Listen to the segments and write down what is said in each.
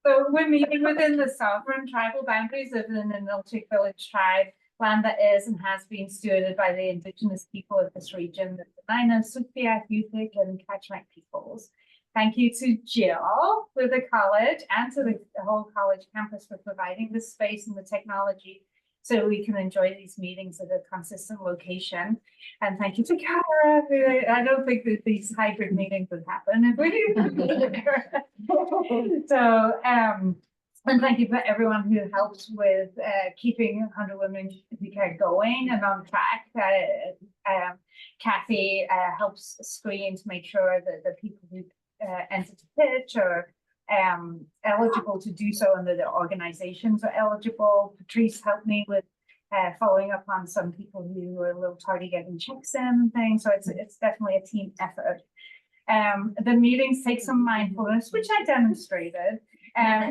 So we're meeting within the sovereign tribal boundaries of the Ninilchik Village tribe, land that is and has been stewarded by the indigenous people of this region, the Dena'ina, Sugpiaq, Yupik, and Kachmak peoples. Thank you to Jill with the college and to the whole college campus for providing the space and the technology so we can enjoy these meetings at a consistent location. And thank you to Kara, who I don't think that these hybrid meetings would happen if we didn't. So, and thank you for everyone who helped with keeping 100 Women Who Care going and on track. Kathy helps screen to make sure that the people who enter to pitch are eligible to do so, and that their organizations are eligible. Patrice helped me with following up on some people who were a little tardy getting checks in and things. So it's definitely a team effort. The meetings take some mindfulness, which I demonstrated.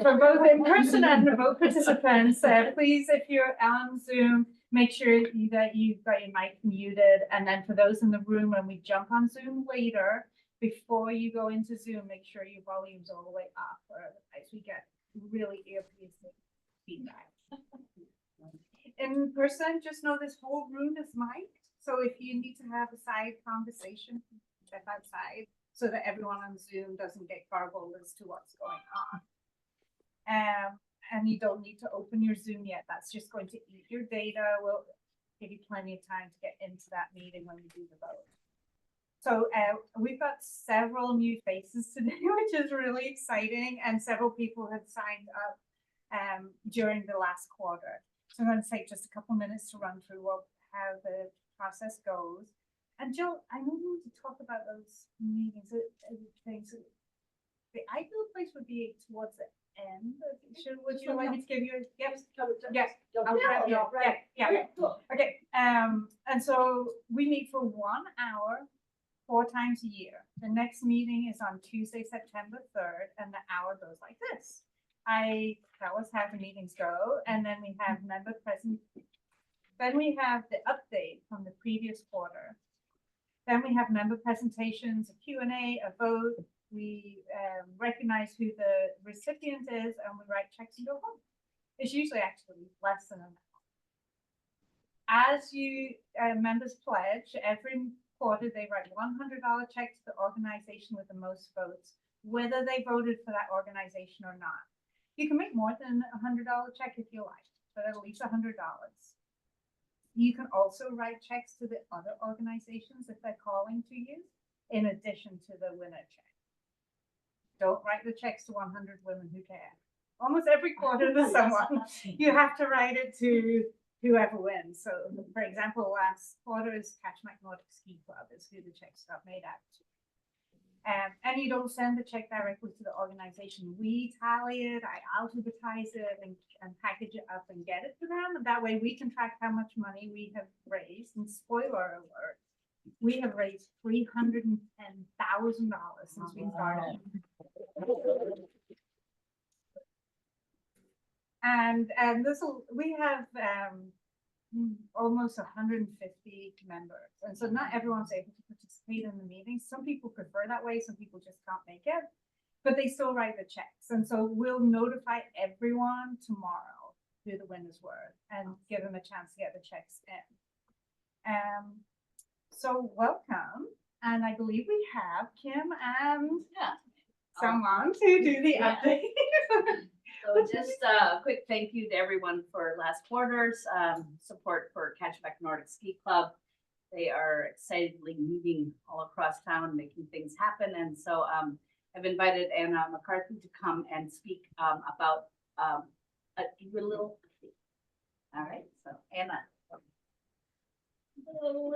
For both in person and remote participants, please, if you're on Zoom, make sure that you've got your mic muted. And then for those in the room, when we jump on Zoom later, before you go into Zoom, make sure your volume's all the way up, or otherwise we get really ear-piercing feedback. In person, just know this whole room is mic'd. So if you need to have a side conversation, step outside so that everyone on Zoom doesn't get garbled as to what's going on. And you don't need to open your Zoom yet. That's just going to eat your data. We'll give you plenty of time to get into that meeting when we do the vote. So we've got several new faces today, which is really exciting, and several people have signed up during the last quarter. So I'm going to take just a couple minutes to run through how the process goes. And Jill, I know you need to talk about those meetings, things. The ideal place would be towards the end. Would you like me to give you? Yes. Yes. Yeah. Okay. And so we meet for 1 hour. 4 times a year. The next meeting is on Tuesday, September 3rd, and the hour goes like this. I tell us how the meetings go, and then we have member present. Then we have the update from the previous quarter. Then we have member presentations, a Q&A, a vote. We recognize who the recipient is, and we write checks and go home. It's usually actually less than an hour. As you members pledge, every quarter they write $100 check to the organization with the most votes, whether they voted for that organization or not. You can make more than $100 check if you like, but at least $100. You can also write checks to the other organizations if they're calling to you, in addition to the winner check. Don't write the checks to 100 Women Who Care. Almost every quarter there's someone. You have to write it to whoever wins. So, for example, last quarter is Kachmak Nordic Ski Club is who the checks got made out to. And you don't send the check directly to the organization. We tally it, I alphabetize it, and package it up and get it to them. And that way we can track how much money we have raised. And spoiler alert, we have raised $310,000 since we started. And we have almost 150 members, and so not everyone's able to participate in the meetings. Some people prefer that way, some people just can't make it, but they still write the checks. And so we'll notify everyone tomorrow who the winners were and give them a chance to get the checks in. So welcome, and I believe we have Kim and someone to do the update. So just a quick thank you to everyone for last quarter's support for Kachmak Nordic Ski Club. They are excitedly meeting all across town, making things happen. And so I've invited Anna McCarthy to come and speak about a little. All right, so Anna. Hello.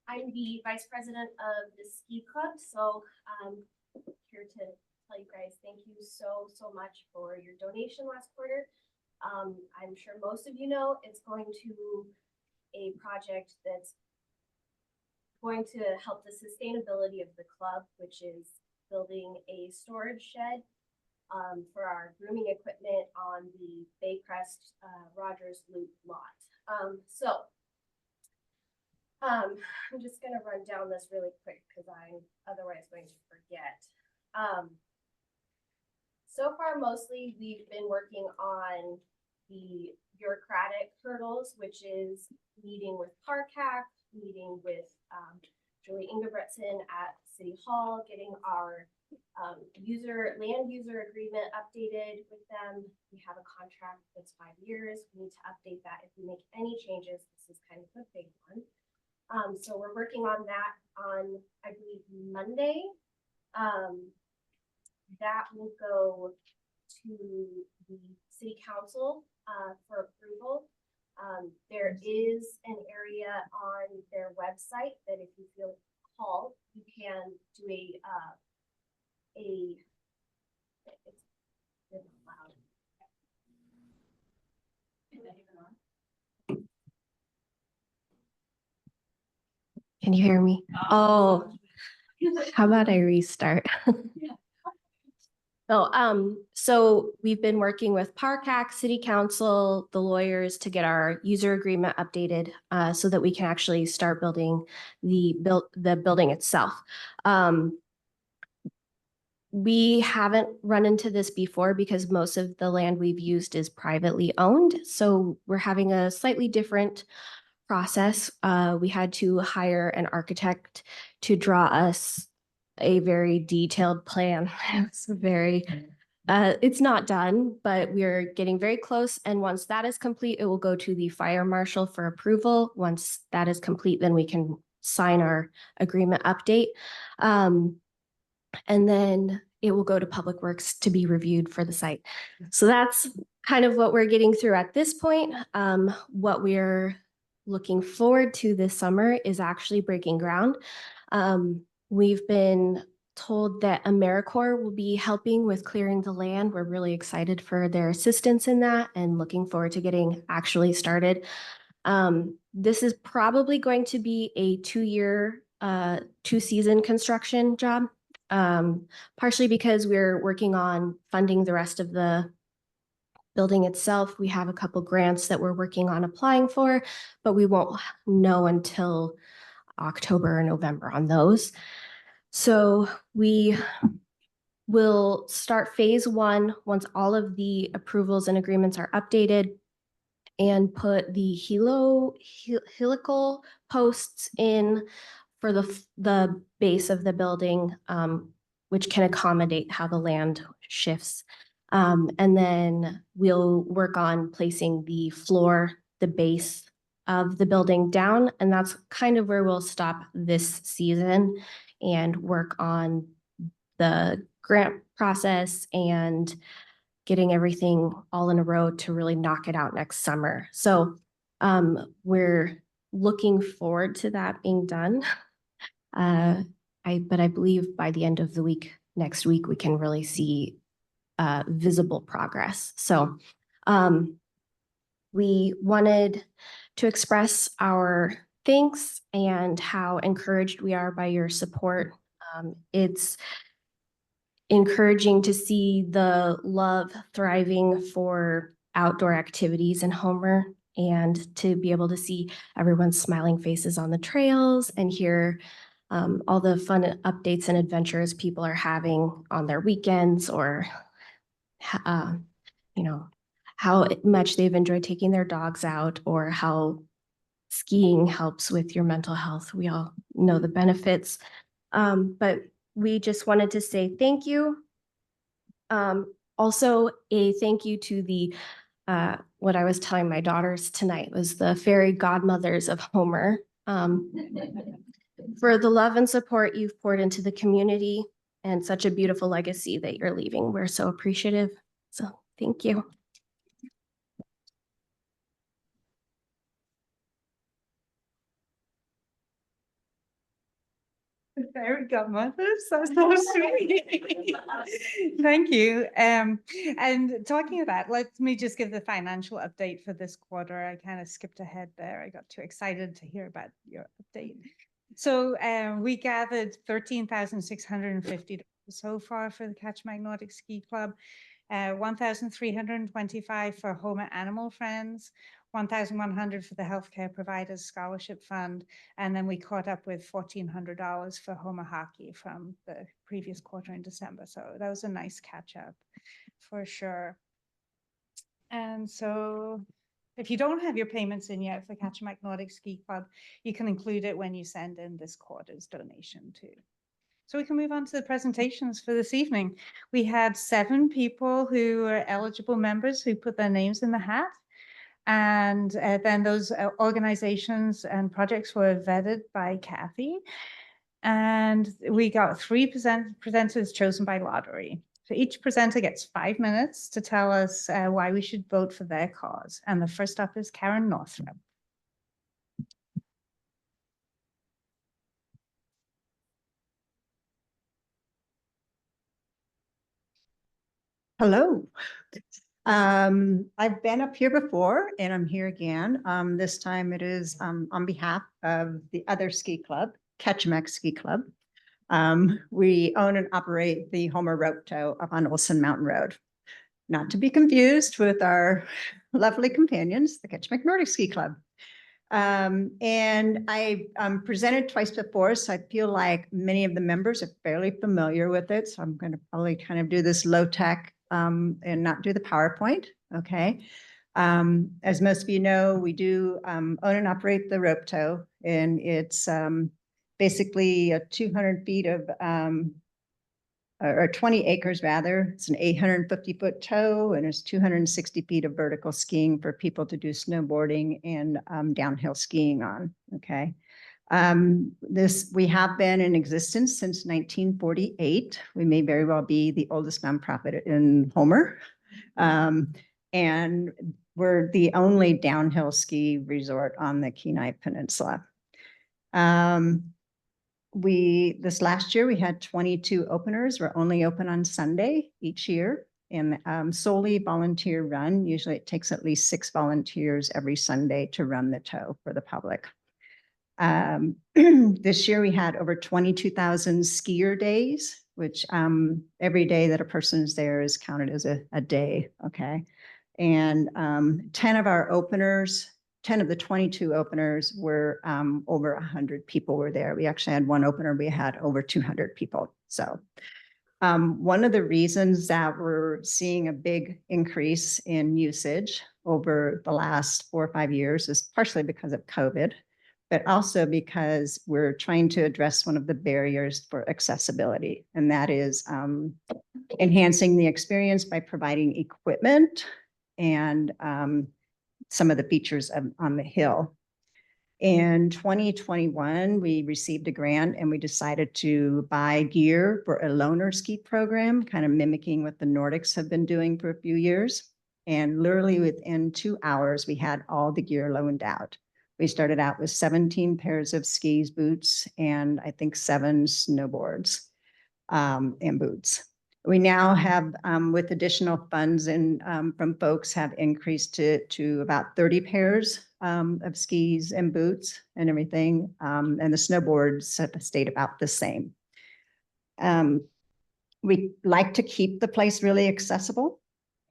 I'm the vice president of the ski club. So here to tell you guys, thank you so much for your donation last quarter. I'm sure most of you know it's going to a project that's going to help the sustainability of the club, which is building a storage shed for our grooming equipment on the Baycrest Rogers Loop lot. I'm just going to run down this really quick because I'm otherwise going to forget. So far, mostly we've been working on the bureaucratic hurdles, which is meeting with PARCAC, meeting with Julie Ingebretson at City Hall, getting our land user agreement updated with them. We have a contract that's 5 years. We need to update that. If we make any changes, this is kind of a big one. So we're working on that on, I believe, Monday. That will go to the city council for approval. There is an area on their website that if you feel called, you can do it's really loud. Is that even on? Can you hear me? Oh, how about I restart? So we've been working with PARCAC, City Council, the lawyers to get our user agreement updated so that we can actually start building the building itself. We haven't run into this before because most of the land we've used is privately owned. So we're having a slightly different process. We had to hire an architect to draw us a very detailed plan. It's very, it's not done, but we're getting very close. And once that is complete, it will go to the fire marshal for approval. Once that is complete, then we can sign our agreement update. And then it will go to Public Works to be reviewed for the site. So that's kind of what we're getting through at this point. What we're looking forward to this summer is actually breaking ground. We've been told that AmeriCorps will be helping with clearing the land. We're really excited for their assistance in that and looking forward to getting actually started. This is probably going to be a 2-year, 2-season construction job, partially because we're working on funding the rest of the building itself. We have a couple grants that we're working on applying for, but we won't know until October or November on those. So we will start phase 1 once all of the approvals and agreements are updated and put the helical posts in for the base of the building, which can accommodate how the land shifts. And then we'll work on placing the floor, the base of the building down. And that's kind of where we'll stop this season and work on the grant process and getting everything all in a row to really knock it out next summer. So we're looking forward to that being done. But I believe by the end of the week, next week, we can really see visible progress. So we wanted to express our thanks and how encouraged we are by your support. It's encouraging to see the love thriving for outdoor activities in Homer and to be able to see everyone's smiling faces on the trails and hear all the fun updates and adventures people are having on their weekends, or you know, how much they've enjoyed taking their dogs out, or how skiing helps with your mental health. We all know the benefits, but we just wanted to say thank you. Also a thank you to the what I was telling my daughters tonight was the fairy godmothers of Homer, for the love and support you've poured into the community and such a beautiful legacy that you're leaving. We're so appreciative. So thank you. Fairy godmothers, that's so sweet. Thank you. And talking about, let me just give the financial update for this quarter. I kind of skipped ahead there. I got too excited to hear about your update. So we gathered $13,650 so far for the Catch Magnotic Ski Club. 1,325 for Home Animal Friends, 1,100 for the Healthcare Providers Scholarship Fund, and then we caught up with $1,400 for Homer Hockey from the previous quarter in December. So that was a nice catch up for sure. And so if you don't have your payments in yet for Kachemak Nordic Ski Club, you can include it when you send in this quarter's donation too. So we can move on to the presentations for this evening. We had 7 people who were eligible members who put their names in the hat. And then those organizations and projects were vetted by Kathy. And we got 3 presenters chosen by lottery. So each presenter gets 5 minutes to tell us why we should vote for their cause. And the first up is Karen Northrup. Hello. I've been up here before and I'm here again. This time it is on behalf of the other ski club, Kachemak Ski Club. We own and operate the Homer Rope Tow up on Olson Mountain Road. Not to be confused with our lovely companions, the Kachemak Nordic Ski Club. And I presented twice before, so I feel like many of the members are fairly familiar with it. So I'm going to probably kind of do this low tech and not do the PowerPoint. Okay. As most of you know, we do own and operate the rope tow, and it's basically 200 feet of or 20 acres rather. It's an 850-foot tow, and it's 260 feet of vertical skiing for people to do snowboarding and downhill skiing on. Okay. We have been in existence since 1948. We may very well be the oldest nonprofit in Homer. And we're the only downhill ski resort on the Kenai Peninsula. This last year, we had 22 openers. We're only open on Sunday each year, and solely volunteer run. Usually it takes at least 6 volunteers every Sunday to run the tow for the public. This year we had over 22,000 skier days, which every day that a person is there is counted as a day, okay? And 10 of the 22 openers were over 100 people were there. We actually had one opener, we had over 200 people. So one of the reasons that we're seeing a big increase in usage over the last 4 or 5 years is partially because of COVID, but also because we're trying to address one of the barriers for accessibility, and that is enhancing the experience by providing equipment and some of the features on the hill. In 2021, we received a grant and we decided to buy gear for a loaner ski program, kind of mimicking what the Nordics have been doing for a few years. And literally within 2 hours, we had all the gear loaned out. We started out with 17 pairs of skis, boots, and I think 7 snowboards and boots. We now have, with additional funds and from folks, have increased to about 30 pairs of skis and boots and everything. And the snowboards have stayed about the same. We like to keep the place really accessible.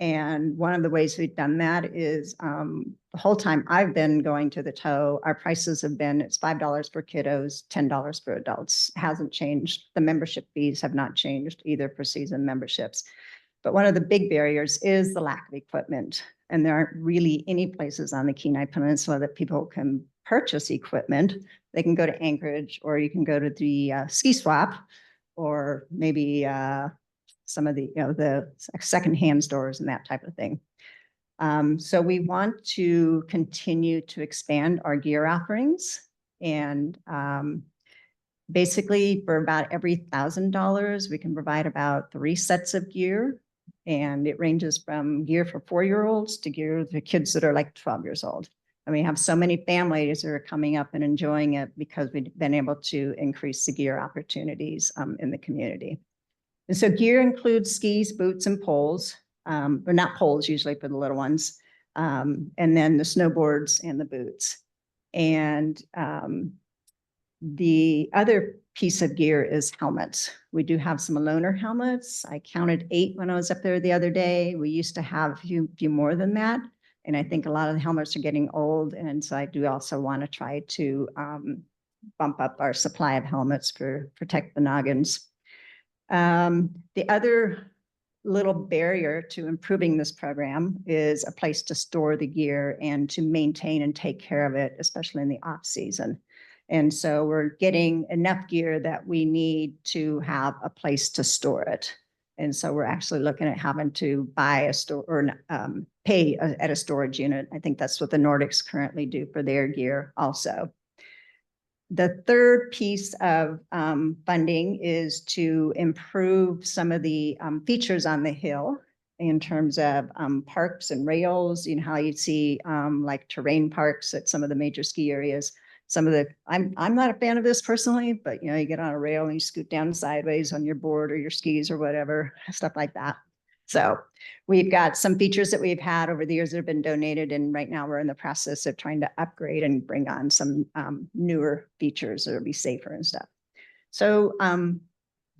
And one of the ways we've done that is the whole time I've been going to the tow, our prices have been, it's $5 for kiddos, $10 for adults. It hasn't changed. The membership fees have not changed either for season memberships. But one of the big barriers is the lack of equipment. And there aren't really any places on the Kenai Peninsula that people can purchase equipment. They can go to Anchorage, or you can go to the ski swap, or maybe some of the, the secondhand stores and that type of thing. So we want to continue to expand our gear offerings, and basically for about every $1,000, we can provide about 3 sets of gear, and it ranges from gear for 4-year-olds to gear for kids that are like 12 years old. And we have so many families that are coming up and enjoying it because we've been able to increase the gear opportunities in the community. And so gear includes skis, boots, and poles, or not poles usually for the little ones, and then the snowboards and the boots. And The other piece of gear is helmets. We do have some loaner helmets. I counted 8 when I was up there the other day. We used to have a few more than that. And I think a lot of the helmets are getting old. And so I do also want to try to bump up our supply of helmets for protect the noggins. The other little barrier to improving this program is a place to store the gear and to maintain and take care of it, especially in the off season. And so we're getting enough gear that we need to have a place to store it. And so we're actually looking at having to buy a store or pay at a storage unit. I think that's what the Nordics currently do for their gear also. The third piece of funding is to improve some of the features on the hill in terms of parks and rails. You know how you see like terrain parks at some of the major ski areas. Some of the, I'm not a fan of this personally, but you know, you get on a rail and you scoot down sideways on your board or your skis or whatever, stuff like that. So we've got some features that we've had over the years that have been donated, and right now we're in the process of trying to upgrade and bring on some newer features that will be safer and stuff. So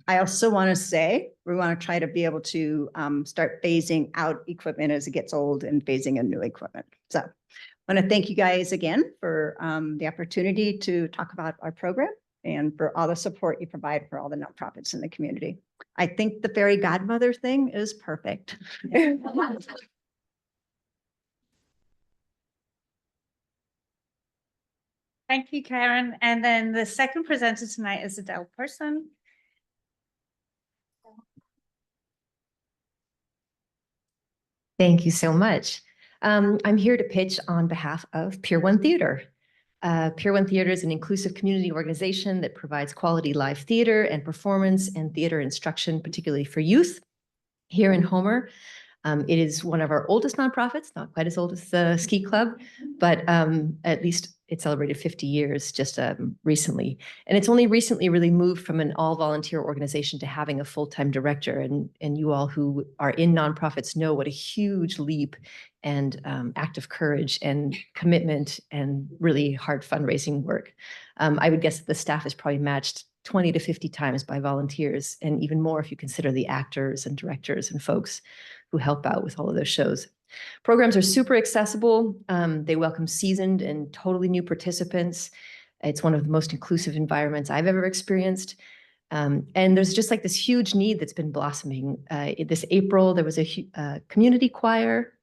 I also want to say we want to try to be able to start phasing out equipment as it gets old and phasing in new equipment. So I want to thank you guys again for the opportunity to talk about our program and for all the support you provide for all the nonprofits in the community. I think the fairy godmother thing is perfect. Thank you, Karen. And then the second presenter tonight is Adele Person. Thank you so much. I'm here to pitch on behalf of Pier 1 Theater. Pier 1 Theater is an inclusive community organization that provides quality live theater and performance and theater instruction, particularly for youth here in Homer. It is one of our oldest nonprofits, not quite as old as the ski club, but at least it celebrated 50 years just recently. And it's only recently really moved from an all-volunteer organization to having a full-time director. And you all who are in nonprofits know what a huge leap and act of courage and commitment and really hard fundraising work. I would guess that the staff is probably matched 20 to 50 times by volunteers, and even more if you consider the actors and directors and folks who help out with all of those shows. Programs are super accessible. They welcome seasoned and totally new participants. It's one of the most inclusive environments I've ever experienced. And there's just like this huge need that's been blossoming. This April, there was a community choir,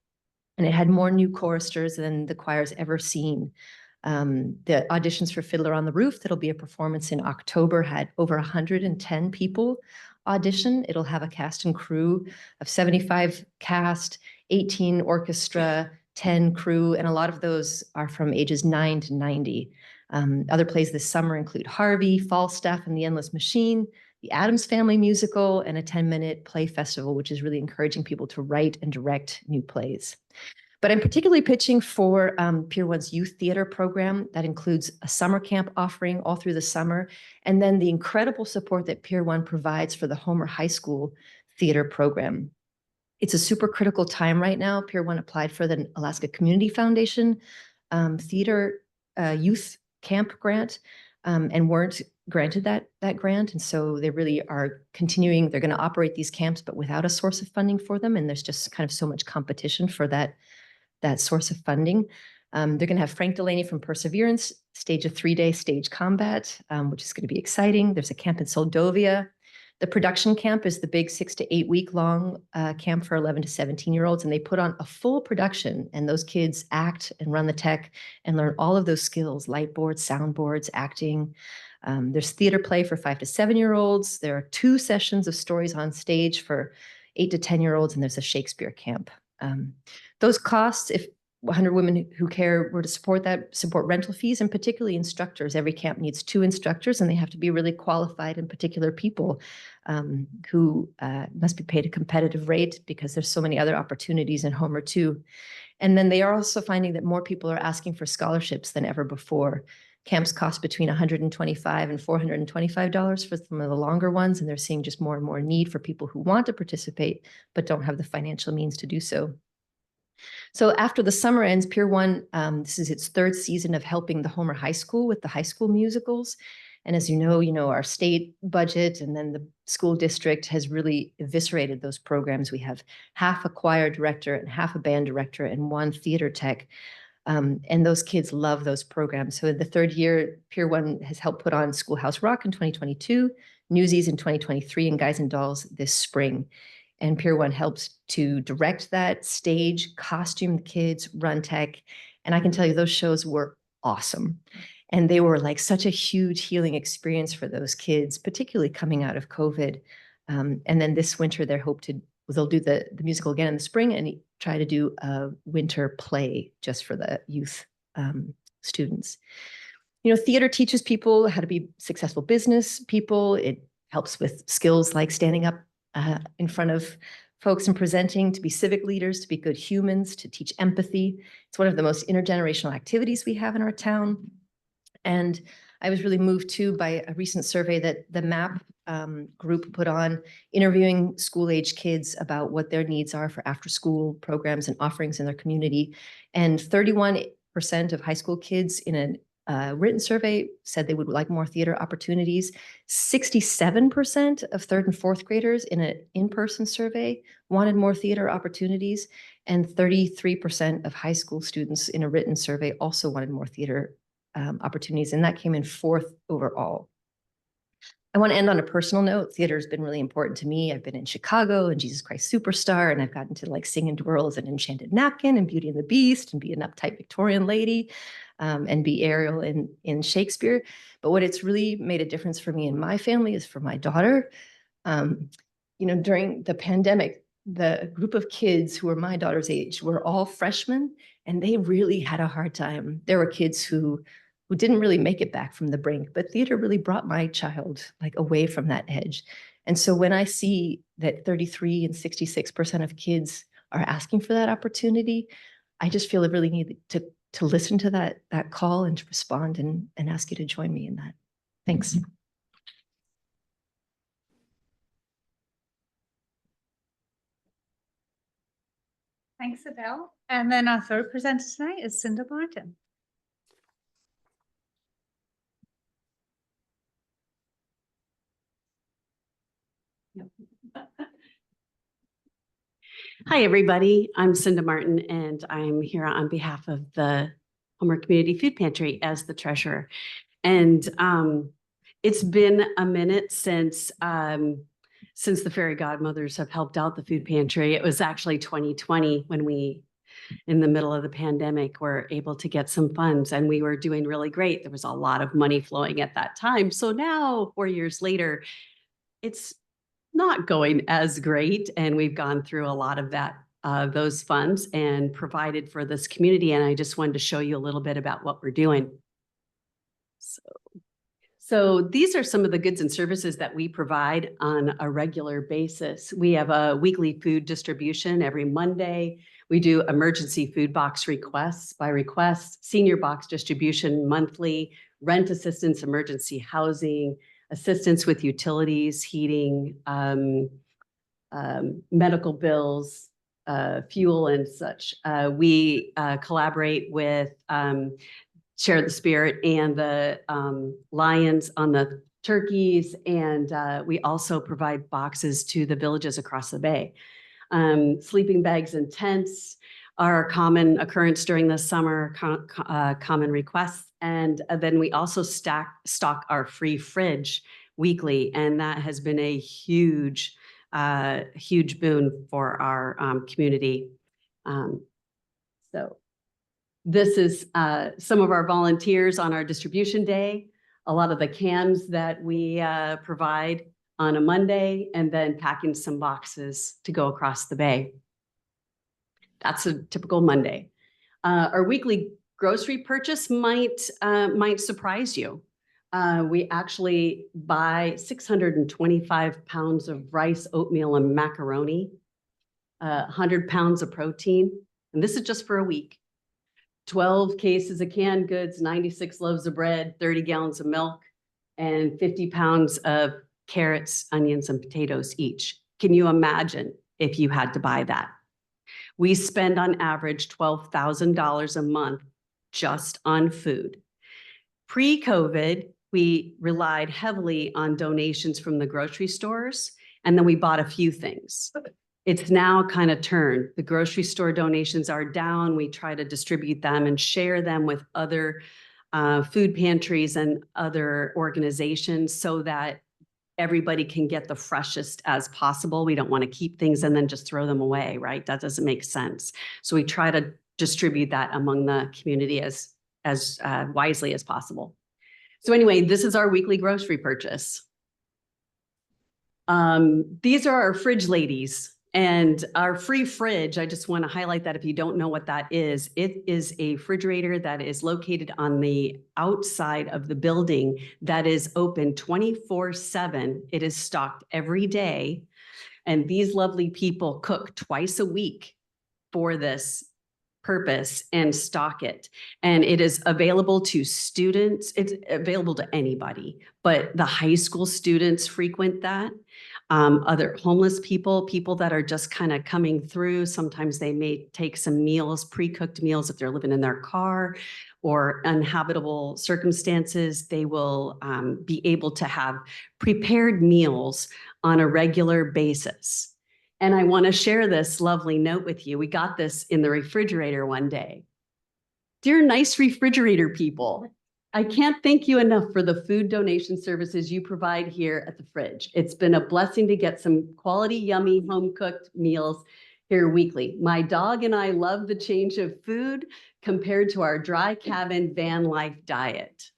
and it had more new choristers than the choir's ever seen. The auditions for Fiddler on the Roof, that'll be a performance in October, had over 110 people audition. It'll have a cast and crew of 75 cast, 18 orchestra, 10 crew, and a lot of those are from ages 9 to 90. Other plays this summer include Harvey, Falstaff and the Endless Machine, the Addams Family musical, and a 10-minute play festival, which is really encouraging people to write and direct new plays. But I'm particularly pitching for Pier 1's youth theater program that includes a summer camp offering all through the summer, and then the incredible support that Pier 1 provides for the Homer High School theater program. It's a super critical time right now. Pier 1 applied for the Alaska Community Foundation theater youth camp grant and weren't granted that grant. And so they really are continuing, they're going to operate these camps, but without a source of funding for them. And there's just kind of so much competition for that source of funding. They're going to have Frank Delaney from Perseverance stage a 3-day stage combat, which is going to be exciting. There's a camp in Soldovia. The production camp is the big 6 to 8 week long camp for 11 to 17-year-olds. And they put on a full production, and those kids act and run the tech and learn all of those skills, light boards, soundboards, acting. There's theater play for 5 to 7-year-olds. There are 2 sessions of stories on stage for 8 to 10-year-olds, and there's a Shakespeare camp. Those costs, if 100 Women Who Care were to support rental fees, and particularly instructors. Every camp needs 2 instructors, and they have to be really qualified and particular people who must be paid a competitive rate because there's so many other opportunities in Homer too. And then they are also finding that more people are asking for scholarships than ever before. Camps cost between $125 and $425 for some of the longer ones, and they're seeing just more and more need for people who want to participate but don't have the financial means to do so. So after the summer ends, Pier 1, this is its 3rd season of helping the Homer High School with the high school musicals. And as you know, our state budget and then the school district has really eviscerated those programs. We have half a choir director and half a band director and one theater tech. And those kids love those programs. So in the third year, Pier 1 has helped put on Schoolhouse Rock in 2022, Newsies in 2023, and Guys and Dolls this spring. And Pier 1 helps to direct that, stage, costume the kids, run tech. And I can tell you those shows were awesome. And they were like such a huge healing experience for those kids, particularly coming out of COVID. And then this winter, they'll do the musical again in the spring and try to do a winter play just for the youth students. Theater teaches people how to be successful business people. It helps with skills like standing up in front of folks and presenting, to be civic leaders, to be good humans, to teach empathy. It's one of the most intergenerational activities we have in our town. And I was really moved too by a recent survey that the MAP group put on, interviewing school-age kids about what their needs are for after-school programs and offerings in their community. And 31% of high school kids in a written survey said they would like more theater opportunities. 67% of third and fourth graders in an in-person survey wanted more theater opportunities. And 33% of high school students in a written survey also wanted more theater opportunities, and that came in fourth overall. I want to end on a personal note. Theater has been really important to me. I've been in Chicago and Jesus Christ Superstar, and I've gotten to like sing and twirl as an enchanted napkin and Beauty and the Beast and be an uptight Victorian lady and be Ariel in Shakespeare. But what it's really made a difference for me and my family is for my daughter. During the pandemic, the group of kids who were my daughter's age were all freshmen, and they really had a hard time. There were kids who didn't really make it back from the brink, but theater really brought my child like away from that edge. And so when I see that 33 and 66% of kids are asking for that opportunity, I just feel I really need to listen to that call and to respond and ask you to join me in that. Thanks. Thanks, Adele. And then our third presenter tonight is Cinda Martin. Hi, everybody. I'm Cinda Martin, and I'm here on behalf of the Homer Community Food Pantry as the treasurer. And it's been a minute since the fairy godmothers have helped out the food pantry. It was actually 2020 when we, in the middle of the pandemic, were able to get some funds, and we were doing really great. There was a lot of money flowing at that time. So now, 4 years later, it's not going as great, and we've gone through a lot of those funds and provided for this community. And I just wanted to show you a little bit about what we're doing. So these are some of the goods and services that we provide on a regular basis. We have a weekly food distribution every Monday. We do emergency food box requests by request, senior box distribution monthly, rent assistance, emergency housing, assistance with utilities, heating, medical bills, fuel and such. We collaborate with Share the Spirit and the Lions on the turkeys, and we also provide boxes to the villages across the bay. Sleeping bags and tents are a common occurrence during the summer, common requests. And then we also stock our free fridge weekly, and that has been a huge boon for our community. So this is some of our volunteers on our distribution day, a lot of the cans that we provide on a Monday, and then packing some boxes to go across the bay. That's a typical Monday. Our weekly grocery purchase might surprise you. We actually buy 625 pounds of rice, oatmeal, and macaroni, 100 pounds of protein, and this is just for a week. 12 cases of canned goods, 96 loaves of bread, 30 gallons of milk, and 50 pounds of carrots, onions, and potatoes each. Can you imagine if you had to buy that? We spend on average $12,000 a month just on food. Pre-COVID, we relied heavily on donations from the grocery stores, and then we bought a few things. It's now kind of turned. The grocery store donations are down. We try to distribute them and share them with other food pantries and other organizations so that everybody can get the freshest as possible. We don't want to keep things and then just throw them away, right? That doesn't make sense. So we try to distribute that among the community as wisely as possible. So anyway, this is our weekly grocery purchase. These are our fridge ladies. And our free fridge, I just want to highlight that if you don't know what that is, it is a refrigerator that is located on the outside of the building that is open 24/7. It is stocked every day. And these lovely people cook twice a week for this purpose and stock it. And it is available to students. It's available to anybody, but the high school students frequent that. Other homeless people that are just kind of coming through. Sometimes they may take some meals, pre-cooked meals if they're living in their car or uninhabitable circumstances. They will be able to have prepared meals on a regular basis. And I want to share this lovely note with you. We got this in the refrigerator one day. Dear nice refrigerator people, I can't thank you enough for the food donation services you provide here at the fridge. It's been a blessing to get some quality, yummy, home-cooked meals here weekly. My dog and I love the change of food compared to our dry cabin van life diet.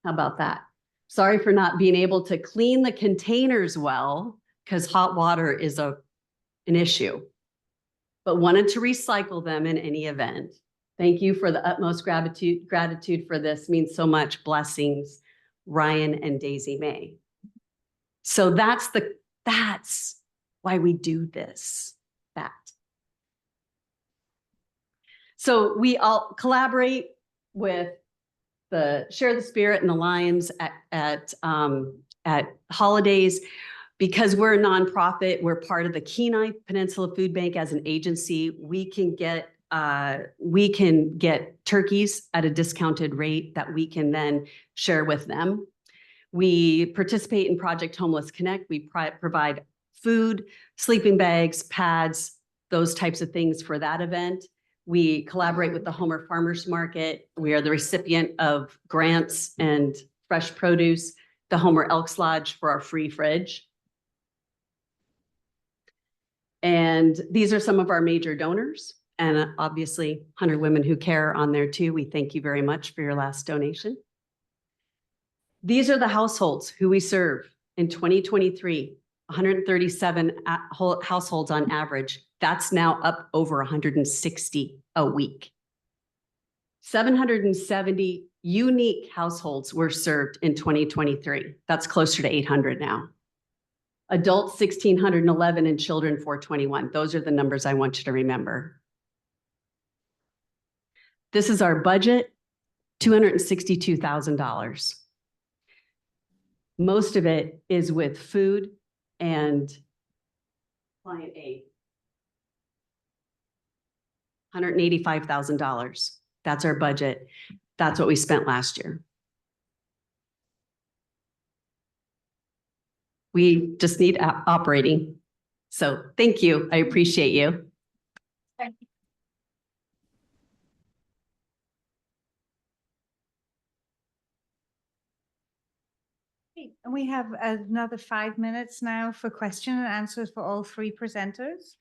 How about that? Sorry for not being able to clean the containers well, because hot water is an issue, but wanted to recycle them in any event. Thank you for the utmost gratitude for this. Means so much. Blessings, Ryan and Daisy May. So that's why we do this. So we all collaborate with the Share the Spirit and the Lions at holidays. Because we're a nonprofit, we're part of the Kenai Peninsula Food Bank as an agency. We can get turkeys at a discounted rate that we can then share with them. We participate in Project Homeless Connect. We provide food, sleeping bags, pads, those types of things for that event. We collaborate with the Homer Farmers Market. We are the recipient of grants and fresh produce, the Homer Elks Lodge for our free fridge. And these are some of our major donors, and obviously 100 Women Who Care on there too. We thank you very much for your last donation. These are the households who we serve in 2023, 137 households on average. That's now up over 160 a week. 770 unique households were served in 2023. That's closer to 800 now. Adults, 1,611, and children, 421. Those are the numbers I want you to remember. This is our budget, $262,000. Most of it is with food and client aid. $185,000. That's our budget. That's what we spent last year. We just need operating. So thank you. I appreciate you. Thank you. And we have another 5 minutes now for question and answers for all three presenters.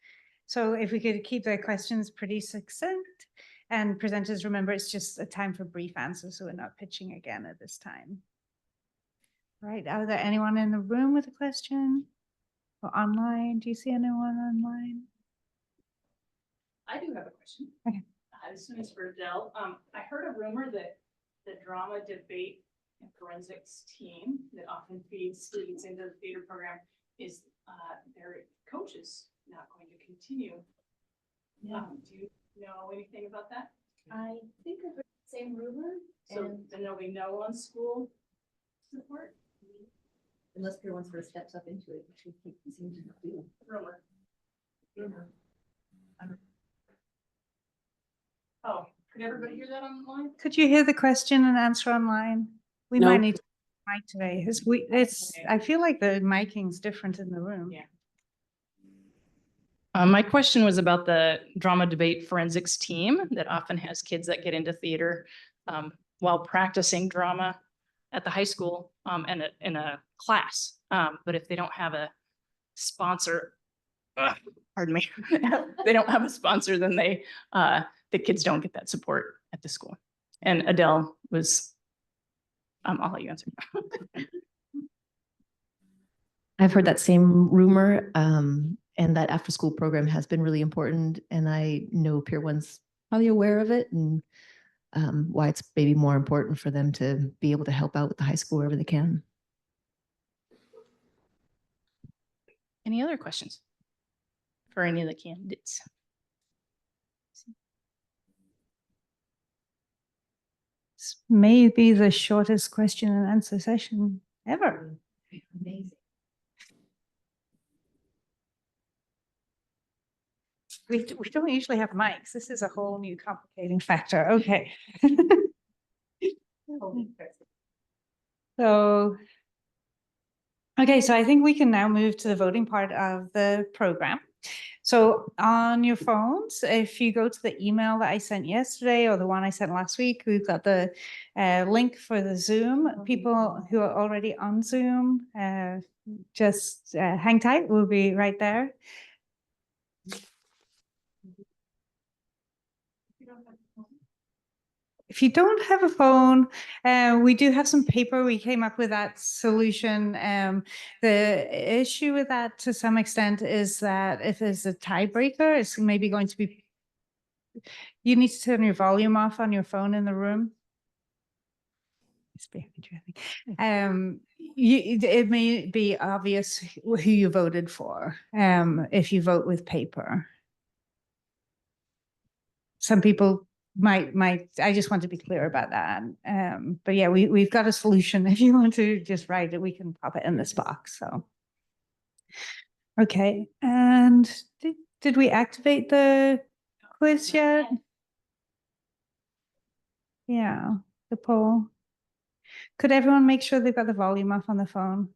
So if we could keep their questions pretty succinct, and presenters, remember, it's just a time for brief answers, so we're not pitching again at this time. Right, are there anyone in the room with a question? Or online? Do you see anyone online? I do have a question. Okay. This one is for Dell. I heard a rumor that the drama, debate, and forensics team that often feeds students into the theater program is their coaches not going to continue. Yeah. Do you know anything about that? I think I heard the same rumor. So And then there'll be no on school support? Unless Pier 1 sort of steps up into it, which we seem to do. Rumor. Oh, could everybody hear that online? Could you hear the question and answer online? We No? might need to mic today. I feel like the micing's different in the room. Yeah. My question was about the drama debate forensics team that often has kids that get into theater while practicing drama at the high school and in a class. But if they don't have a sponsor, pardon me, they don't have a sponsor, then the kids don't get that support at the school. And Adele was, I'll let you answer. I've heard that same rumor, and that after-school program has been really important. And I know Pier 1's probably aware of it and why it's maybe more important for them to be able to help out with the high school wherever they can. Any other questions for any of the candidates? This may be the shortest question and answer session ever. Amazing. We don't usually have mics. This is a whole new complicating factor. Okay. So, okay, so I think we can now move to the voting part of the program. So on your phones, if you go to the email that I sent yesterday or the one I sent last week, we've got the link for the Zoom. People who are already on Zoom, just hang tight. We'll be right there. If you don't have a phone, we do have some paper. We came up with that solution. The issue with that to some extent is that if there's a tiebreaker, it's maybe going to be, you need to turn your volume off on your phone in the room. It's behind you, I think. It may be obvious who you voted for if you vote with paper. Some people might, I just want to be clear about that. But yeah, we've got a solution. If you want to just write it, we can pop it in this box. So, okay. And did we activate the quiz yet? Yeah, the poll. Could everyone make sure they've got the volume off on the phone?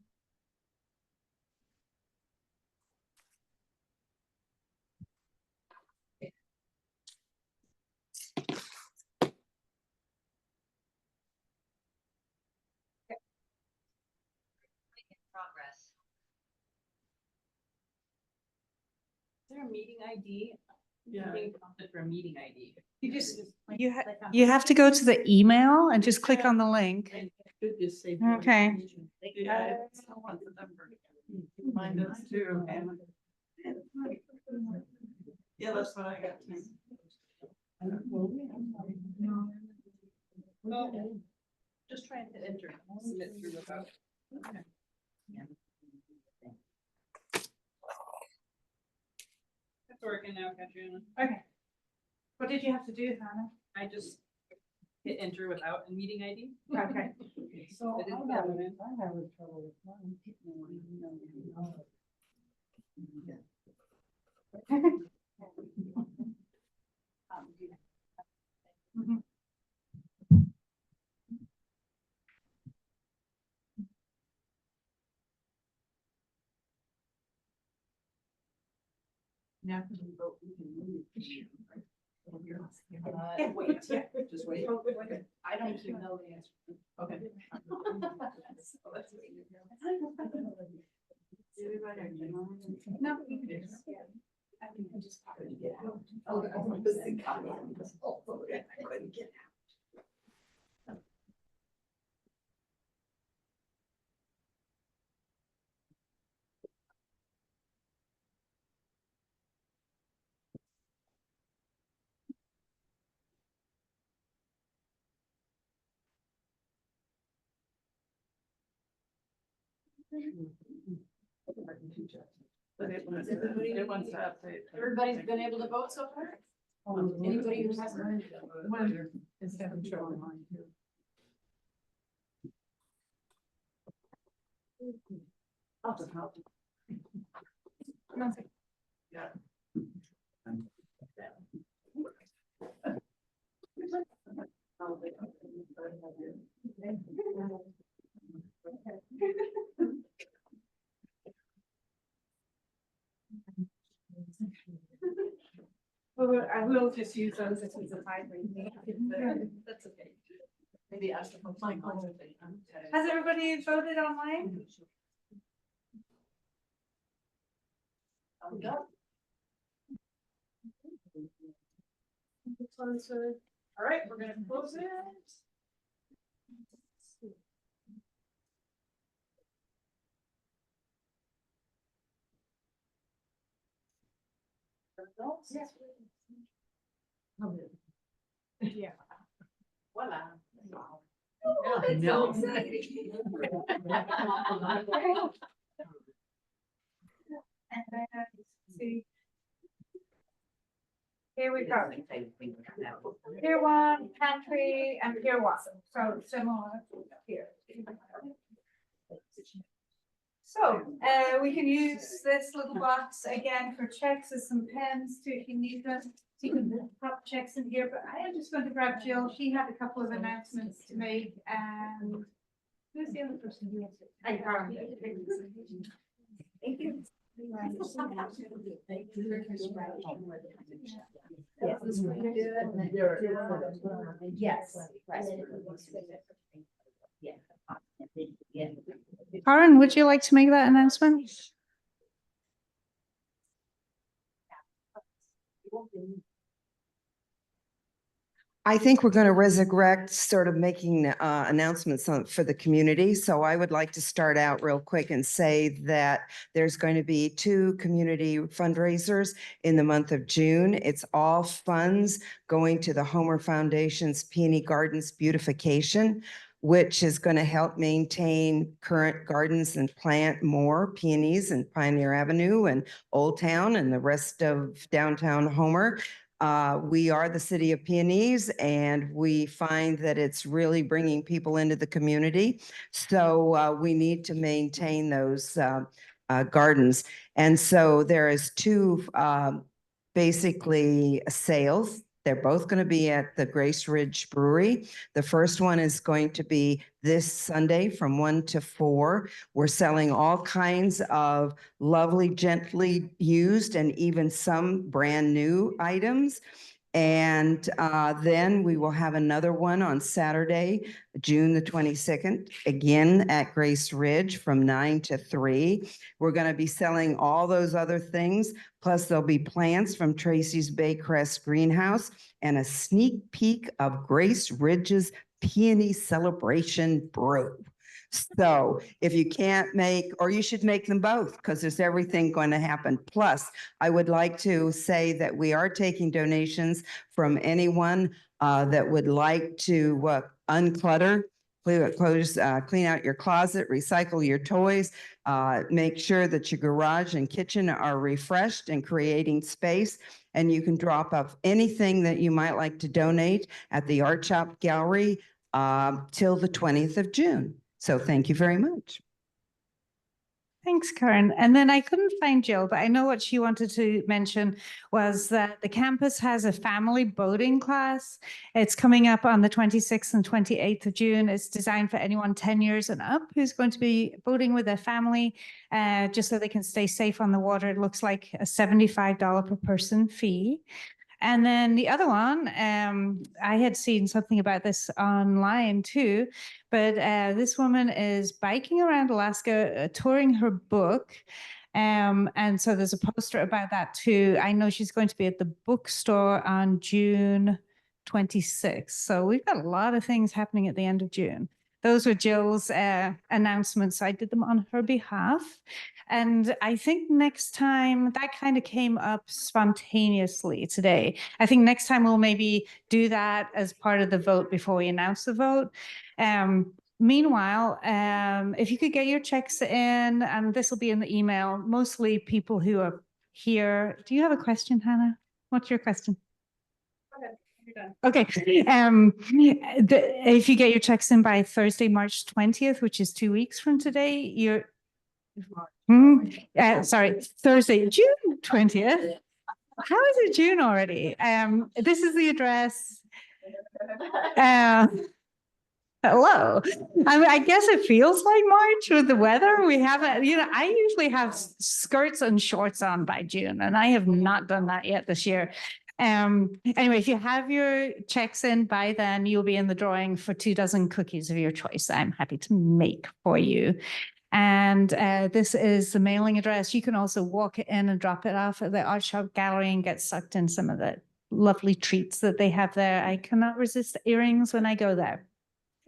Is there a meeting ID? Yeah. Being prompted for a meeting ID. You have to go to the email and just click on the link. Okay. Mine does too. Yeah, that's what I got. Just trying to enter. Submit through without. Okay. It's working now, Katrina. Okay. What did you have to do, Hannah? I just hit enter without a meeting ID. Okay. So It is I have government. trouble with mine. Mhm. Now can we vote? We can move. Yeah, wait, yeah, just wait. I don't even know the answer. Okay. So let's wait. No. I mean, I just couldn't get out. Oh, I was thinking, I couldn't get out. Everybody's been able to vote so far? Anybody who hasn't? One is having trouble on too. I'll just help. Yeah. Well, I will just use those as a hybrid. That's okay. Maybe ask them. Has everybody voted online? All right, we're gonna close it. Yeah. Voila. Oh, I know. See. Here we go. Pier 1, pantry, and Pier 1. So similar here. So we can use this little box again for checks and some pens too if you need them. So you can pop checks in here, but I am just going to grab Jill. She had a couple of announcements to make, and who's the other person who has it? Thank you. Yes. Karen, would you like to make that announcement? I think we're going to resurrect sort of making announcements for the community. So I would like to start out real quick and say that there's going to be 2 community fundraisers in the month of June. It's all funds going to the Homer Foundation's Peony Gardens Beautification, which is going to help maintain current gardens and plant more peonies in Pioneer Avenue and Old Town and the rest of downtown Homer. We are the city of peonies, and we find that it's really bringing people into the community. So we need to maintain those gardens. And so there is 2 basically sales. They're both going to be at the Grace Ridge Brewery. The first one is going to be this Sunday from 1 to 4. We're selling all kinds of lovely, gently used and even some brand new items. And then we will have another one on Saturday, June the 22nd, again at Grace Ridge from 9 to 3. We're going to be selling all those other things. Plus there'll be plants from Tracy's Baycrest Greenhouse and a sneak peek of Grace Ridge's Peony Celebration Brew. So if you can't make, or you should make them both because there's everything going to happen. Plus, I would like to say that we are taking donations from anyone that would like to unclutter, clean out your closet, recycle your toys, make sure that your garage and kitchen are refreshed and creating space. And you can drop off anything that you might like to donate at the Art Shop Gallery till the 20th of June. So thank you very much. Thanks, Karen. And then I couldn't find Jill, but I know what she wanted to mention was that the campus has a family boating class. It's coming up on the 26th and 28th of June. It's designed for anyone 10 years and up who's going to be boating with their family, just so they can stay safe on the water. It looks like a $75 per person fee. And then the other one, I had seen something about this online too, but this woman is biking around Alaska, touring her book. And so there's a poster about that too. I know she's going to be at the bookstore on June 26th. So we've got a lot of things happening at the end of June. Those were Jill's announcements. I did them on her behalf. And I think next time, that kind of came up spontaneously today. I think next time we'll maybe do that as part of the vote before we announce the vote. Meanwhile, if you could get your checks in, and this will be in the email, mostly people who are here. Do you have a question, Hannah? What's your question? Okay. If you get your checks in by Thursday, March 20th, which is 2 weeks from today, you're sorry, Thursday, June 20th. How is it June already? This is the address. Hello. I mean, I guess it feels like March with the weather. We haven't, I usually have skirts and shorts on by June, and I have not done that yet this year. Anyway, if you have your checks in by then, you'll be in the drawing for 24 cookies of your choice. I'm happy to make for you. And this is the mailing address. You can also walk it in and drop it off at the Art Shop Gallery and get sucked in some of the lovely treats that they have there. I cannot resist earrings when I go there.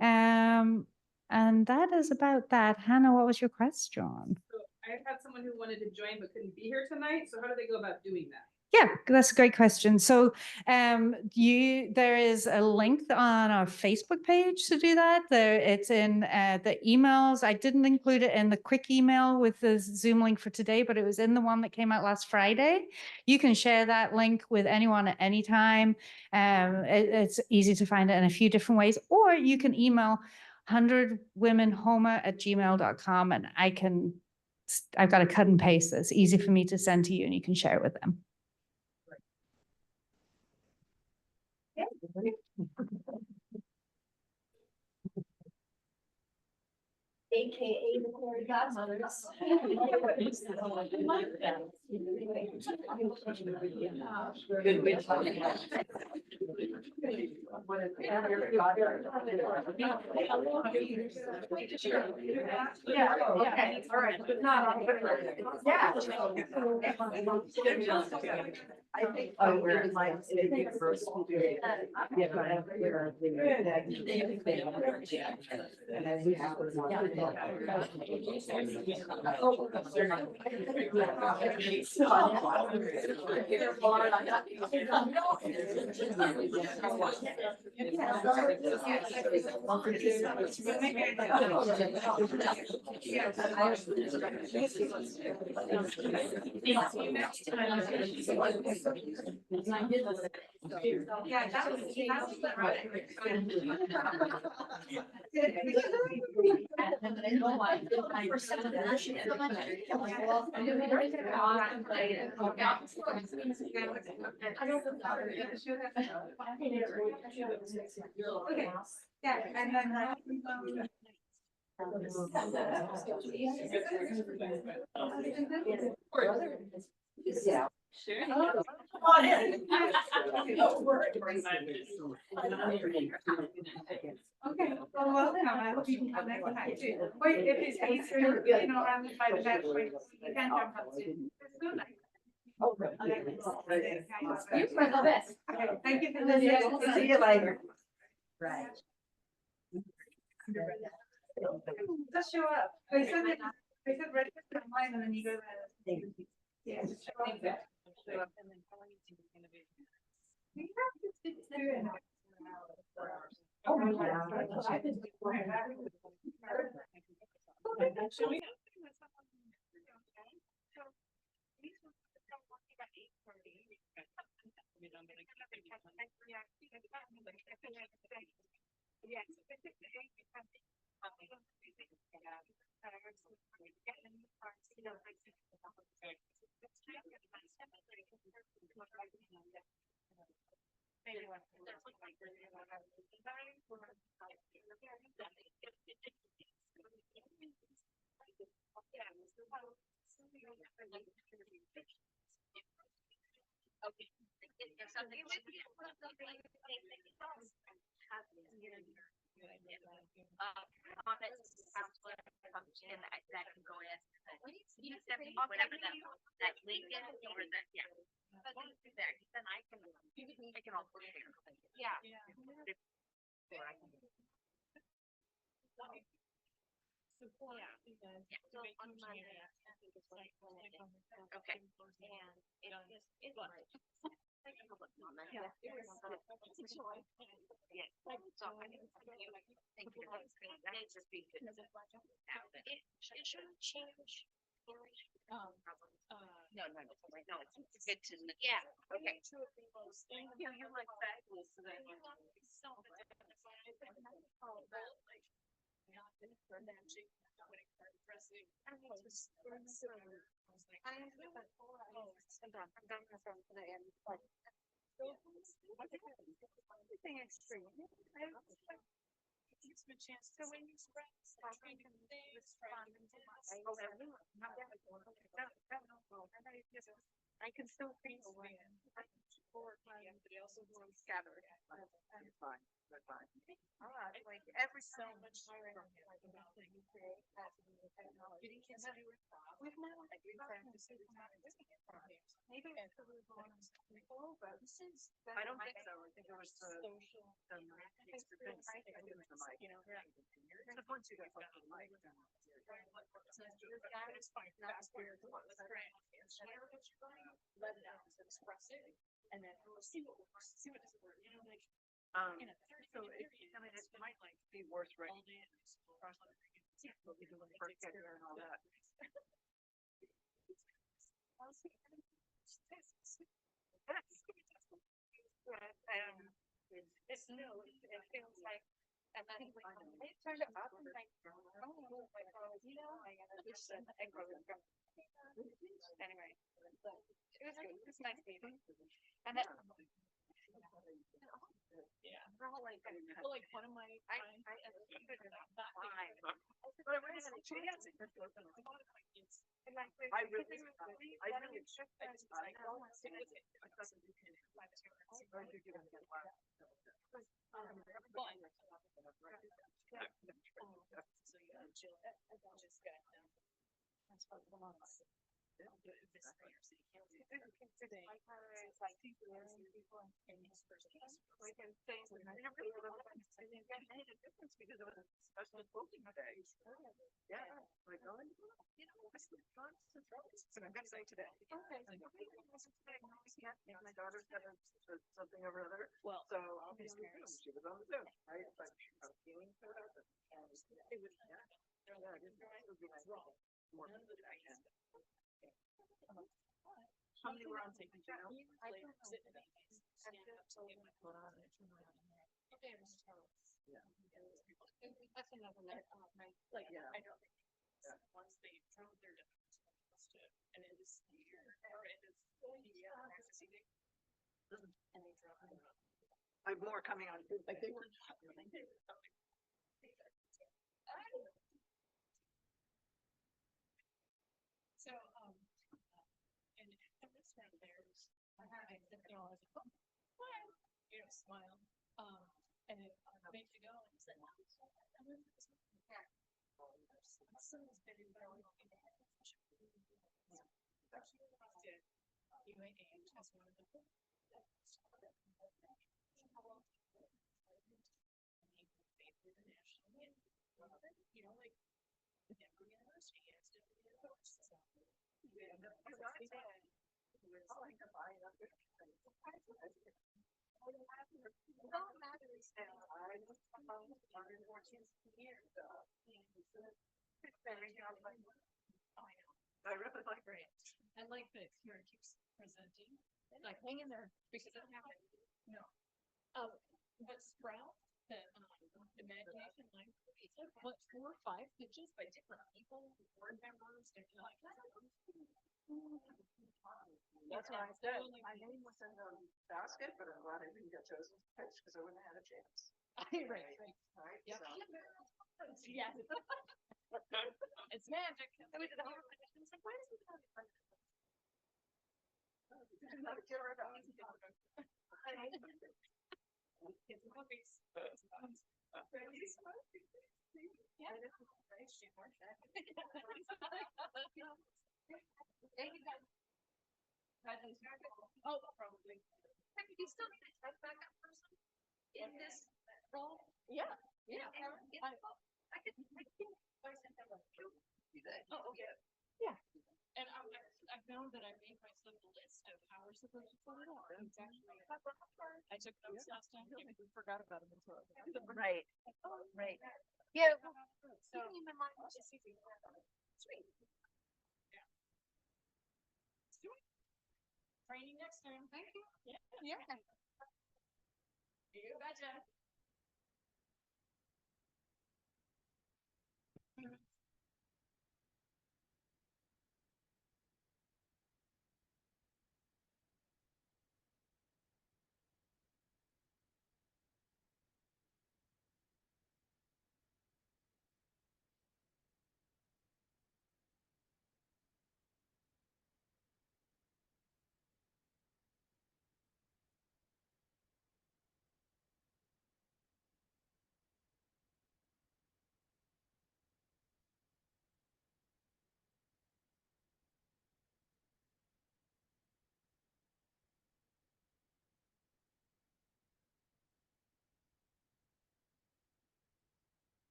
And that is about that. Hannah, what was your question? So I had someone who wanted to join but couldn't be here tonight. So how do they go about doing that? Yeah, that's a great question. So there is a link on our Facebook page to do that. It's in the emails. I didn't include it in the quick email with the Zoom link for today, but it was in the one that came out last Friday. You can share that link with anyone at any time. It's easy to find it in a few different ways, or you can email 100womenhoma@gmail.com and I've got a cut and paste that's easy for me to send to you and you can share it with them. AKA the fairy godmothers. I think I would like to give first. Yeah, that was okay. Yeah, and then Yeah. Sure. okay, well, then I hope you can come next time too. Wait, if it's easier, around by the back, you can jump up too. You were the best. Okay, thank you for See listening. you later. Right. Just show up. They said register online and then you go there. Yeah, just show up. We have to sit there and- Oh, yeah. That can go in. Whatever that link is, or that, yeah. There, then I can also share. Yeah. Okay. It shouldn't change. No, it's good to, yeah, okay. You look fabulous today. gives me a chance. So when you spread, I can still feel away. But it also won't scatter. That's fine. That's fine. Like every so much higher. We've never. Maybe it's a little more, but this is. I don't think so. I think it was the social. You know, the points you got from the mic. That is fine. That's where the share what you're going, let it out, express it, and then we'll see what works, see what doesn't work, you know, like. So it, I mean, it might like be worth writing. What we do in the first year and all that. It's new, it feels like, and then it turned out like, oh, like, you know, I got this and egg roll. Anyway, it was good, it was nice meeting. And then. Yeah. Like one of my. I understood that line. But I really had a chance. I really, because it was a special clothing day. Yeah, like, oh, you know, I sleep concentrates. And I'm gonna say today. Okay. My daughter's got something or other. Well, so obviously she was on the Zoom, right? But I was feeling so and it was, it would be nice. More than I can. How many were on taking care of? I don't know. Yeah. That's another night. Like, yeah. I know. Once they drove their defense to, and it is here, or it is practicing. And they drove. I have more coming on. Like they were. So, and this right there is, I said, you know, I was like, oh, you know, smile. And it makes you go and say, someone's been in very long. UAH has one of the you know, like Denver University has different courses. I really like it. I like that here it keeps presenting. Like hang in there because it happened. No. But Sprout, the imagination line, it's like what 4 or 5 pitches by different people, board members, they're like that's what I said. My name was in the basket, but I'm glad I didn't get chosen to pitch because I wouldn't have had a chance. Right. Yep. So. Yeah. It's magic. So we did the whole thing. It's like, why does it have fun? Not a killer about it. It's movies. Yeah. Oh, probably. Do you still need a backup person in this role? Yeah. Yeah. I could. Oh, okay. Yeah. And I've known that I made myself a list of how we're supposed to put it up. It's actually, I took notes last time. We forgot about them until. Right. Right. Yeah. So. Sweet. Yeah. Training next time. Thank you. Yeah. Yeah. You betcha.